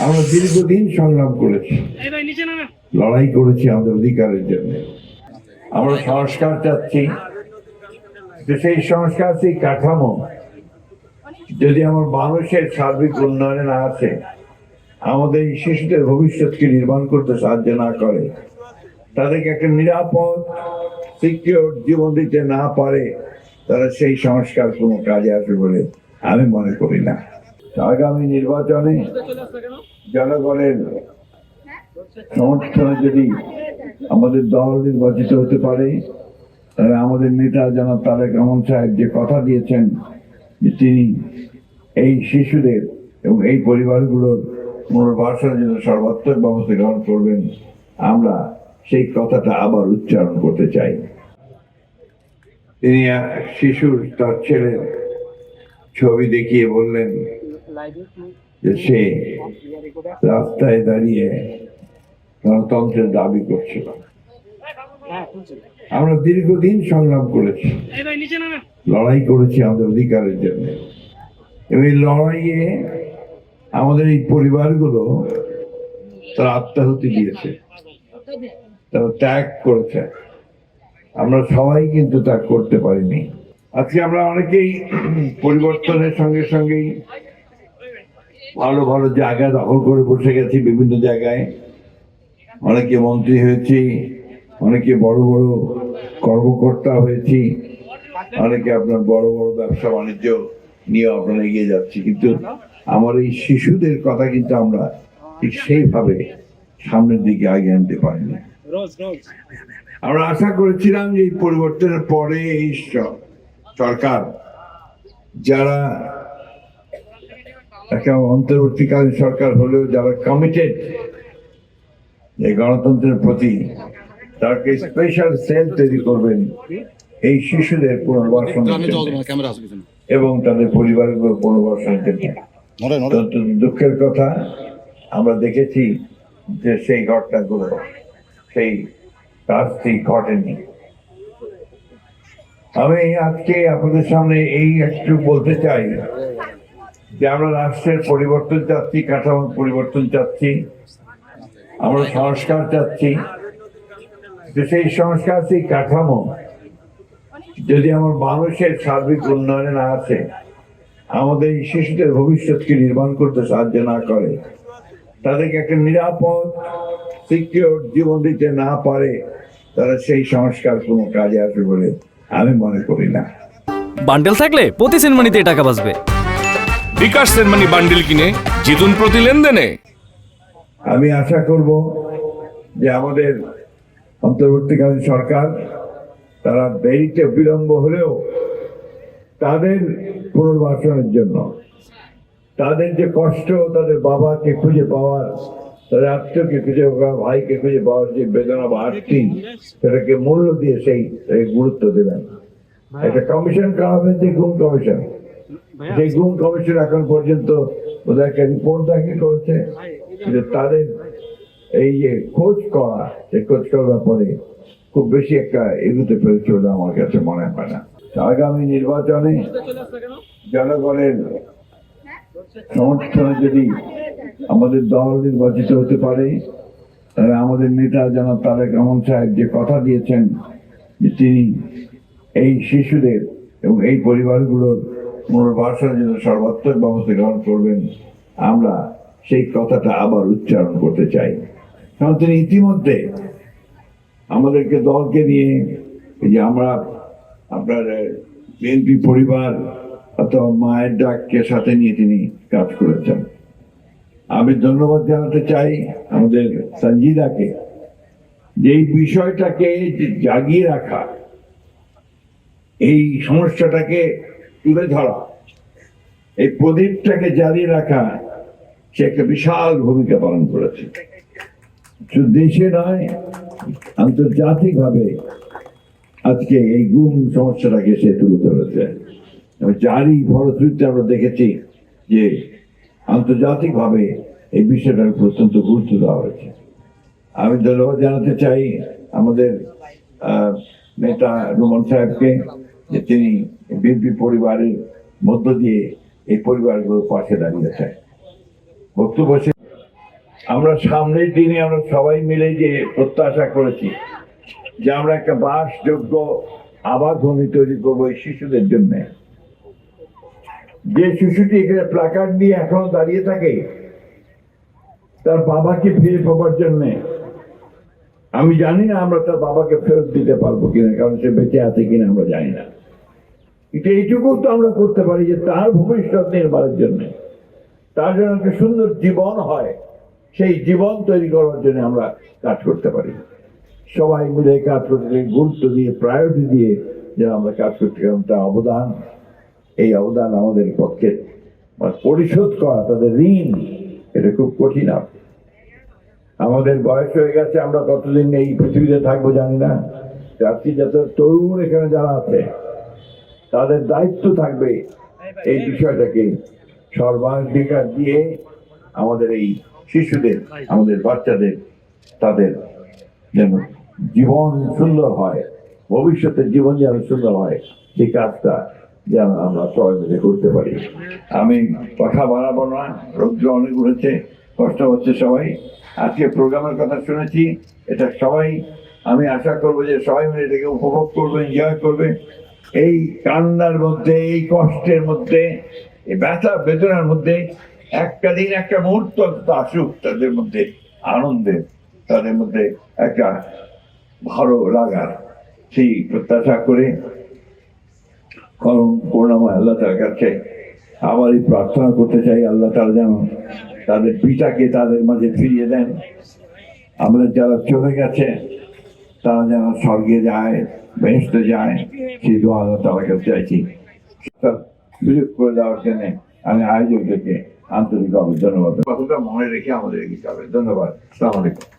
আমরা দীর্ঘদিন সংগ্রাম করেছি, লড়াই করেছি আমাদের অধিকারের জন্য। আমরা সংস্কার চাচ্ছি, সেই সংস্কার, সেই কাঠামো যদি আমার মানুষের সার্বিক উন্নয়নে না আসে, আমাদের এই শিশুদের ভবিষ্যৎকে নির্মাণ করতে সাহায্য না করে, তাদেরকে একটা নিরাপদ সিকিউর জীবন দিতে না পারে, তারা সেই সংস্কার কোনো কাজে আসবে বলে আমি মনে করি না। আগামী নির্বাচনে জনগণের সমর্থনে যদি আমাদের দল নির্বাচিত হতে পারে, তাহলে আমাদের নেতা জনাব তারেক রহমান সাহেব যে কথা দিয়েছেন যে তিনি এই শিশুদের এবং এই পরিবারগুলোর পুনর্বাসনের জন্য সর্বাত্মক ব্যবস্থা গ্রহণ করবেন, আমরা সেই কথাটা আবার উচ্চারণ করতে চাই। তিনি শিশুর তার ছেলের ছবি দেখিয়ে বললেন যে সে রাস্তায় দাঁড়িয়ে গণতন্ত্রের দাবি করছিল। আমরা দীর্ঘদিন সংগ্রাম করেছি, লড়াই করেছি আমাদের অধিকারের জন্য, এবং এই লড়াইয়ে আমাদের এই পরিবারগুলো তারা আত্মাহুতি দিয়েছে, তারা ত্যাগ করেছে। আমরা সবাই কিন্তু ত্যাগ করতে পারিনি। আজকে আমরা অনেকেই পরিবর্তনের সঙ্গে সঙ্গেই ভালো ভালো জায়গা দখল করে বসে গেছি, বিভিন্ন জায়গায় অনেকে মন্ত্রী হয়েছি, অনেকে বড় বড় কর্মকর্তা হয়েছি, অনেকে আপনার বড় বড় ব্যবসা বাণিজ্য নিয়ে আপনারা এগিয়ে যাচ্ছি, কিন্তু আমার এই শিশুদের কথা কিন্তু আমরা ঠিক সেইভাবে সামনের দিকে এগিয়ে আনতে পারিনি। আমরা আশা করেছিলাম যে এই পরিবর্তনের পরে এই সরকার, যারা একটা অন্তর্বর্তীকালীন সরকার হলেও যারা কমিটেড এই গণতন্ত্রের প্রতি, তাকে স্পেশাল সেল তৈরি করবেন এই শিশুদের পুনর্বাসন এবং তাদের পরিবারগুলোর পুনর্বাসনের জন্য। দুঃখের কথা, আমরা দেখেছি যে সেই ঘটনাগুলো, সেই কাজটি ঘটেনি। আমি আজকে আপনাদের সামনে এই একটু বলতে চাই যে আমরা রাষ্ট্রের পরিবর্তন চাচ্ছি, কাঠামোর পরিবর্তন চাচ্ছি, আমরা সংস্কার চাচ্ছি। সেই সংস্কার, সেই কাঠামো যদি আমার মানুষের সার্বিক উন্নয়নে না আসে, আমাদের এই শিশুদের ভবিষ্যৎকে নির্মাণ করতে সাহায্য না করে, তাদেরকে একটা নিরাপদ সিকিউর জীবন দিতে না পারে, তারা সেই সংস্কার কোনো কাজে আসবে বলে আমি মনে করি না। বান্ডেল থাকলে প্রতি সেনমানিতে টাকা বাঁচবে। বিকাশ সেনমানি বান্ডেল কিনে জিতুন প্রতি লেনদেনে। আমি আশা করব যে আমাদের অন্তর্বর্তীকালীন সরকার, তারা দেরিতে বিলম্ব হলেও তাদের পুনর্বাসনের জন্য, তাদের যে কষ্ট, তাদের বাবাকে খুঁজে পাওয়ার, তাদের আত্মীয়কে খুঁজে পাওয়া, ভাইকে খুঁজে পাওয়ার যে বেদনা বা আর্থিক, সেটাকে মূল্য দিয়ে সেই গুরুত্ব দেবেন। একটা কমিশন করা হয়েছে, গুম কমিশন। সেই গুম কমিশন এখন পর্যন্ত ওদের একটা রিপোর্ট দাখিল করেছে, যে তাদের এই যে খোঁজ করা, সেই খোঁজ করার পরে খুব বেশি একটা এগুতে পেরেছে বলে আমার কাছে মনে হয় না। আগামী নির্বাচনে জনগণের সমর্থনে যদি আমাদের দল নির্বাচিত হতে পারে, তাহলে আমাদের নেতা জনাব তারেক রহমান সাহেব যে কথা দিয়েছেন যে তিনি এই শিশুদের এবং এই পরিবারগুলোর পুনর্বাসনের জন্য সর্বাত্মক ব্যবস্থা গ্রহণ করবেন, আমরা সেই কথাটা আবার উচ্চারণ করতে চাই। কারণ তিনি ইতিমধ্যে আমাদেরকে দলকে নিয়ে, যে আমরা আপনার বিএনপি পরিবার অথবা মায়ের ডাককে সাথে নিয়ে তিনি কাজ করেছেন। আমি ধন্যবাদ জানাতে চাই আমাদের সঞ্জিদাকে, যে এই বিষয়টাকে জাগিয়ে রাখা, এই সমস্যাটাকে তুলে ধরা, এই প্রদীপটাকে জ্বালিয়ে রাখা, সে একটা বিশাল ভূমিকা পালন করেছে। শুধু দেশে নয়, আন্তর্জাতিক ভাবে আজকে এই গুম সমস্যাটাকে সে তুলে ধরেছে। যারই ফলশ্রুতিতে আমরা দেখেছি যে আন্তর্জাতিক ভাবে এই বিষয়টার অত্যন্ত গুরুত্ব দেওয়া হয়েছে। আমি ধন্যবাদ জানাতে চাই আমাদের নেতা রুমন সাহেবকে, যে তিনি বিএনপি পরিবারের মধ্য দিয়ে এই পরিবারগুলোর পাশে দাঁড়িয়েছেন। বক্তব্য আমরা সামনের দিনে আমরা সবাই মিলে যে প্রত্যাশা করেছি যে আমরা একটা বাসযোগ্য আবাসভূমি তৈরি করবো এই শিশুদের জন্য। যে শিশুটি এখানে প্ল্যাকার্ড নিয়ে এখনো দাঁড়িয়ে থাকে তার বাবাকে ফিরে পাবার জন্য, আমি জানি না আমরা তার বাবাকে ফেরত দিতে পারবো কিনা, কারণ সে বেঁচে আছে কিনা আমরা জানি না, কিন্তু এইটুকু তো আমরা করতে পারি যে তার ভবিষ্যৎ নির্মাণের জন্য, তার জন্য একটা সুন্দর জীবন হয়, সেই জীবন তৈরি করার জন্য আমরা কাজ করতে পারি। সবাই মিলে কাজ করতে, গুরুত্ব দিয়ে, প্রায়োরিটি দিয়ে যেন আমরা কাজ করতে পারি। তার অবদান, এই অবদান আমাদের পক্ষে পরিশোধ করা, তাদের ঋণ, এটা খুব কঠিন। আমাদের বয়স হয়ে গেছে, আমরা কতদিন এই পৃথিবীতে থাকবো জানি না। জাতি যত তরুণ এখানে যারা আছে তাদের দায়িত্ব থাকবে এই বিষয়টাকে সর্বাধিকার দিয়ে আমাদের এই শিশুদের, আমাদের বাচ্চাদের, তাদের যেন জীবন সুন্দর হয়, ভবিষ্যতের জীবন যেন সুন্দর হয়, সেই কাজটা যেন আমরা সবাই মিলে করতে পারি। আমি কথা বাড়াবো না, রৌদ্র অনেক উঠেছে, কষ্ট হচ্ছে সবাই। আজকে প্রোগ্রামের কথা শুনেছি, এটা সবাই, আমি আশা করবো যে সবাই মিলে এটাকে উপভোগ করবে, এনজয় করবে। এই কান্নার মধ্যে, এই কষ্টের মধ্যে, এই ব্যথা বেদনার মধ্যে একটা দিন, একটা মুহূর্ত আসুক তাদের মধ্যে আনন্দের, তাদের মধ্যে একটা ভালো লাগার, সেই প্রত্যাশা করে করুণাময় আল্লাহ তার কাছে আবারই প্রার্থনা করতে চাই, আল্লাহ তাআলা যেন তাদের পিতাকে তাদের মাঝে ফিরিয়ে দেন। আমাদের যারা চলে গেছে তারা যেন স্বর্গে যায়, বেহেশতে যায়, সেই দোয়া আল্লাহ তাআলার কাছে চাইছি। সুযোগ করে দেওয়ার জন্য আমি আয়োজকদেরকে আন্তরিকভাবে ধন্যবাদ। কথাটা মনে রেখে আমাদের এগিয়ে যাবে। ধন্যবাদ। আসসালামু আলাইকুম।